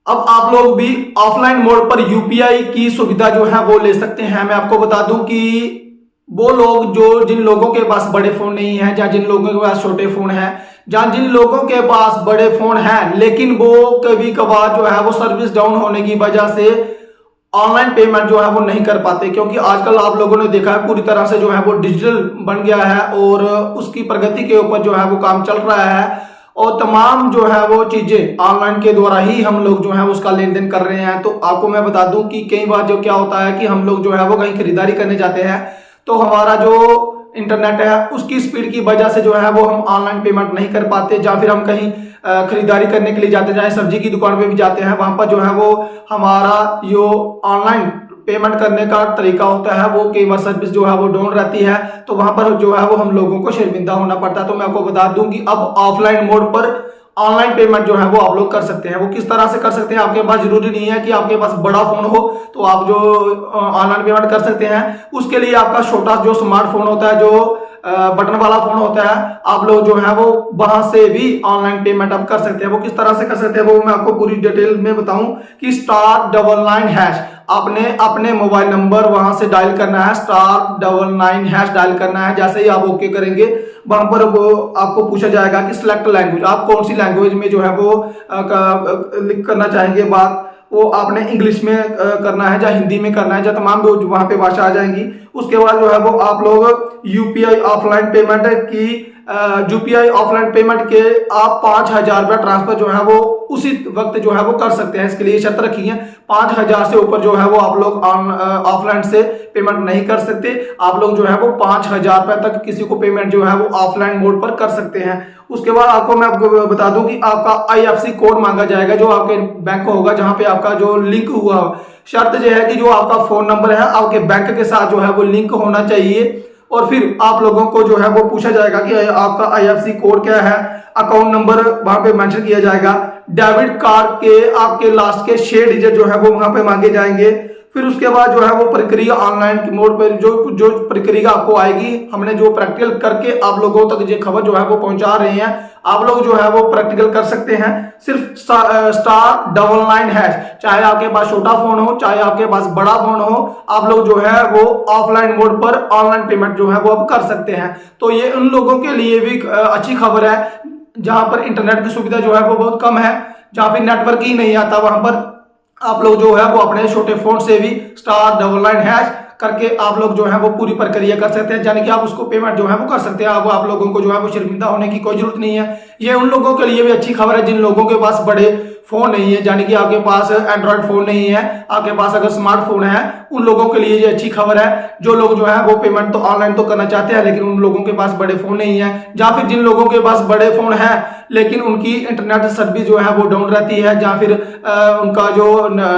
अब आप लोग भी ऑफलाइन मोड पर यूपीआई की सुविधा जो है वो ले सकते हैं। मैं आपको बता दूं कि वो लोग जिन लोगों के पास बड़े फोन नहीं है, या जिन लोगों के पास छोटे फोन है, या जिन लोगों के पास बड़े फोन है लेकिन वो कभी कभार जो है वो सर्विस डाउन होने की वजह से ऑनलाइन पेमेंट जो है वो नहीं कर पाते, क्योंकि आजकल आप लोगों ने देखा है पूरी तरह से जो है वो डिजिटल बन गया है और उसकी प्रगति के ऊपर जो है वो काम चल रहा है और तमाम जो है वो चीजें ऑनलाइन के द्वारा ही हम लोग जो है उसका लेन देन कर रहे हैं। तो आपको मैं बता दूं कि कई बार जो क्या होता है कि हम लोग जो है वो कहीं खरीदारी करने जाते हैं तो हमारा जो इंटरनेट है उसकी स्पीड की वजह से जो है वो हम ऑनलाइन पेमेंट नहीं कर पाते, या फिर हम कहीं खरीदारी करने के लिए जाते हैं, चाहे सब्जी की दुकान पे भी जाते हैं, वहां पर जो है वो हमारा जो ऑनलाइन पेमेंट करने का तरीका होता है वो कई बार सर्विस जो है वो डाउन रहती है, तो वहां पर जो है वो हम लोगों को शर्मिंदा होना पड़ता है। तो मैं आपको बता दूं कि अब ऑफलाइन मोड पर ऑनलाइन पेमेंट जो है वो आप लोग कर सकते हैं। वो किस तरह से कर सकते हैं, आपके पास जरूरी नहीं है कि आपके पास बड़ा फोन हो तो आप जो ऑनलाइन पेमेंट कर सकते हैं। उसके लिए आपका छोटा जो स्मार्टफोन होता है, जो बटन वाला फोन होता है, आप लोग जो है वो वहां से भी ऑनलाइन पेमेंट आप कर सकते हैं। वो किस तरह से कर सकते हैं वो मैं आपको पूरी डिटेल में बताऊं कि *99# आपने अपने मोबाइल नंबर वहां से डायल करना है, *99# डायल करना है। जैसे ही आप ओके करेंगे वहां पर वो आपको पूछा जाएगा कि सिलेक्ट लैंग्वेज, आप कौन सी लैंग्वेज में जो है वो लिख करना चाहेंगे बात, वो आपने इंग्लिश में करना है या हिंदी में करना है, या तमाम जो वहां पे भाषा आ जाएंगी। उसके बाद जो है वो आप लोग यूपीआई ऑफलाइन पेमेंट के आप 5,000 रुपया ट्रांसफर जो है वो उसी वक्त जो है वो कर सकते हैं। इसके लिए शर्त रखी है 5,000 से ऊपर जो है वो आप लोग ऑफलाइन से पेमेंट नहीं कर सकते। आप लोग जो है वो 5,000 रुपए तक किसी को पेमेंट जो है वो ऑफलाइन मोड पर कर सकते हैं। उसके बाद मैं आपको बता दूं कि आपका आईएफएससी कोड मांगा जाएगा जो आपके बैंक को होगा, जहां पे आपका जो लिंक हुआ हो। शर्त यह है कि जो आपका फोन नंबर है आपके बैंक के साथ जो है वो लिंक होना चाहिए, और फिर आप लोगों को जो है वो पूछा जाएगा कि आपका आईएफएससी कोड क्या है, अकाउंट नंबर वहां पे मेंशन किया जाएगा, डेबिट कार्ड के आपके लास्ट के 6 डिजिट जो है वो वहां पे मांगे जाएंगे। फिर उसके बाद जो है वो प्रक्रिया ऑनलाइन मोड पर जो प्रक्रिया आपको आएगी, हमने जो प्रैक्टिकल करके आप लोगों तक ये खबर जो है वो पहुंचा रहे हैं, आप लोग जो है वो प्रैक्टिकल कर सकते हैं सिर्फ *99#। चाहे आपके पास छोटा फोन हो चाहे आपके पास बड़ा फोन हो, आप लोग जो है वो ऑफलाइन मोड पर ऑनलाइन पेमेंट जो है वो अब कर सकते हैं। तो ये उन लोगों के लिए भी अच्छी खबर है जहां पर इंटरनेट की सुविधा जो है वो बहुत कम है, जहां पर नेटवर्क ही नहीं आता, वहां पर आप लोग जो है वो अपने छोटे फोन से भी *99# करके आप लोग जो है वो पूरी प्रक्रिया कर सकते हैं, यानी कि आप उसको पेमेंट जो है वो कर सकते हैं। अब आप लोगों को जो है वो शर्मिंदा होने की कोई जरूरत नहीं है। ये उन लोगों के लिए भी अच्छी खबर है जिन लोगों के पास बड़े फोन नहीं है, यानी कि आपके पास एंड्रॉइड फोन नहीं है, आपके पास अगर स्मार्टफोन है, उन लोगों के लिए ये अच्छी खबर है। जो लोग जो है वो पेमेंट तो ऑनलाइन तो करना चाहते हैं लेकिन उन लोगों के पास बड़े फोन नहीं है, या फिर जिन लोगों के पास बड़े फोन है लेकिन उनकी इंटरनेट सर्विस जो है वो डाउन रहती है, या फिर उनका जो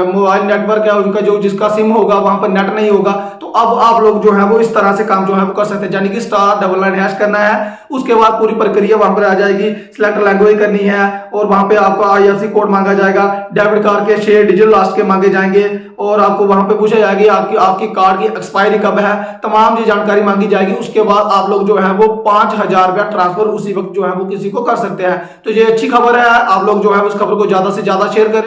मोबाइल नेटवर्क है, उनका जो जिसका सिम होगा वहां पर नेट नहीं होगा, तो अब आप लोग जो है वो इस तरह से काम जो है वो कर सकते हैं, यानी कि *99# करना है। उसके बाद पूरी प्रक्रिया वहां पर आ जाएगी, सिलेक्ट लैंग्वेज करनी है और वहां पे आपको आईएफएससी कोड मांगा जाएगा, डेबिट कार्ड के 6 डिजिट लास्ट के मांगे जाएंगे, और आपको वहां पे पूछा जाएगा आपकी कार्ड की एक्सपायरी कब है, तमाम ये जानकारी मांगी जाएगी। उसके बाद आप लोग जो है वो 5,000 रुपया ट्रांसफर उसी वक्त जो है वो किसी को कर सकते हैं। तो ये अच्छी खबर है, आप लोग जो है उस खबर को ज्यादा से ज्यादा शेयर करें।